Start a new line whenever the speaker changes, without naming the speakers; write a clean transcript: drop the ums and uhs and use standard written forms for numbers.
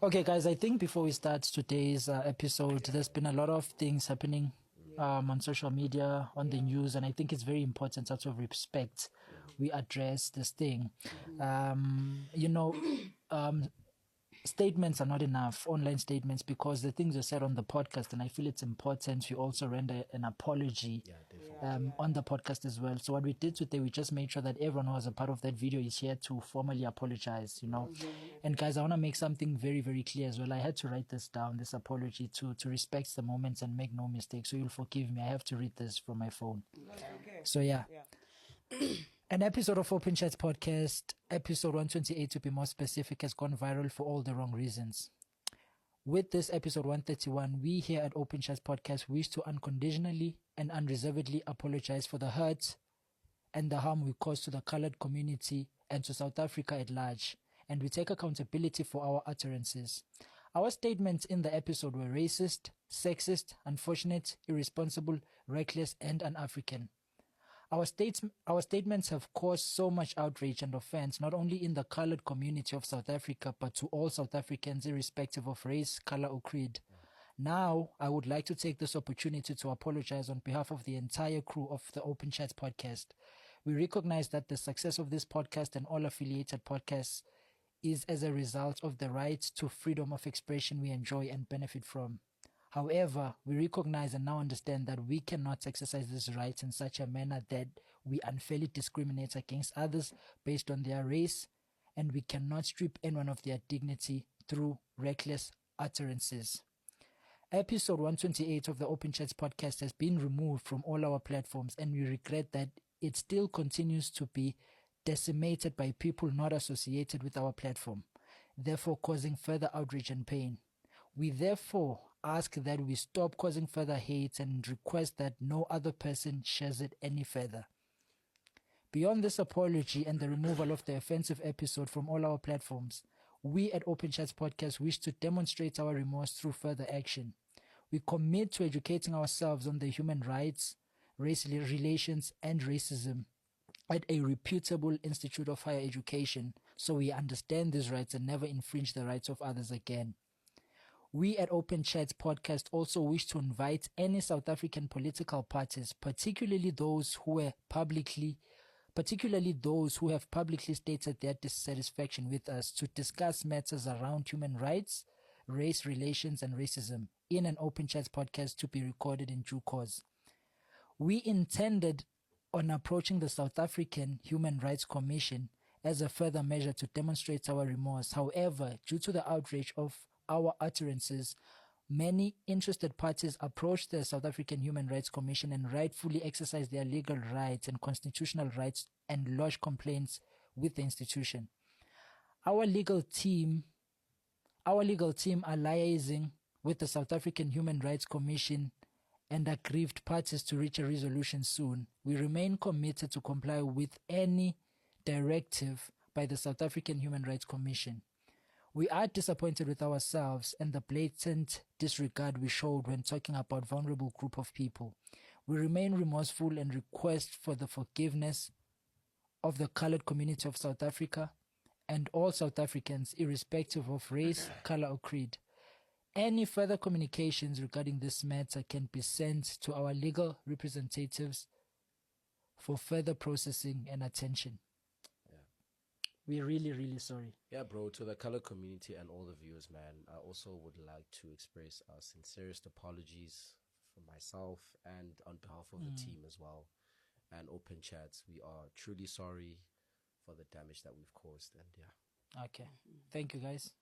Okay, guys, I think before we start today's episode, there's been a lot of things happening on social media, on the news, and I think it's very important out of respect we address this thing. You know, statements are not enough, online statements, because the things are said on the podcast, and I feel it's important we also render an apology on the podcast as well. So what we did today, we just made sure that everyone who was a part of that video is here to formally apologize, you know. And guys, I want to make something very, very clear as well. I had to write this down, this apology, to respect the moments and make no mistakes. So you'll forgive me. I have to read this from my phone.
Okay.
So yeah. An episode of Open Chats podcast, episode 128 to be more specific, has gone viral for all the wrong reasons. With this episode 131, we here at Open Chats podcast wish to unconditionally and unreservedly apologize for the hurt and the harm we caused to the colored community and to South Africa at large, and we take accountability for our utterances. Our statements in the episode were racist, sexist, unfortunate, irresponsible, reckless, and un-African. Our statements have caused so much outrage and offense, not only in the colored community of South Africa, but to all South Africans, irrespective of race, color, or creed. Now, I would like to take this opportunity to apologize on behalf of the entire crew of the Open Chats podcast. We recognize that the success of this podcast and all affiliated podcasts is as a result of the right to freedom of expression we enjoy and benefit from. However, we recognize and now understand that we cannot exercise this right in such a manner that we unfairly discriminate against others based on their race, and we cannot strip anyone of their dignity through reckless utterances. Episode 128 of the Open Chats podcast has been removed from all our platforms, and we regret that it still continues to be decimated by people not associated with our platform, therefore causing further outrage and pain. We therefore ask that we stop causing further hate and request that no other person shares it any further. Beyond this apology and the removal of the offensive episode from all our platforms, we at Open Chats Podcast wish to demonstrate our remorse through further action. We commit to educating ourselves on the human rights, race relations, and racism at a reputable institute of higher education, so we understand these rights and never infringe the rights of others again. We at Open Chats Podcast also wish to invite any South African political parties, particularly those who have publicly stated their dissatisfaction with us, to discuss matters around human rights, race relations, and racism in an Open Chats podcast to be recorded in due course. We intended on approaching the South African Human Rights Commission as a further measure to demonstrate our remorse. However, due to the outrage of our utterances, many interested parties approached the South African Human Rights Commission and rightfully exercised their legal rights and constitutional rights and lodged complaints with the institution. Our legal team are liaising with the South African Human Rights Commission and aggrieved parties to reach a resolution soon. We remain committed to comply with any directive by the South African Human Rights Commission. We are disappointed with ourselves and the blatant disregard we showed when talking about vulnerable group of people. We remain remorseful and request for the forgiveness of the colored community of South Africa and all South Africans, irrespective of race, color, or creed. Any further communications regarding this matter can be sent to our legal representatives for further processing and attention. We're really, really sorry.
Yeah, bro, to the color community and all the viewers, man, I also would like to express our sincerest apologies for myself and on behalf of the team as well. And Open Chats, we are truly sorry for the damage that we've caused. And yeah.
Okay. Thank you, guys.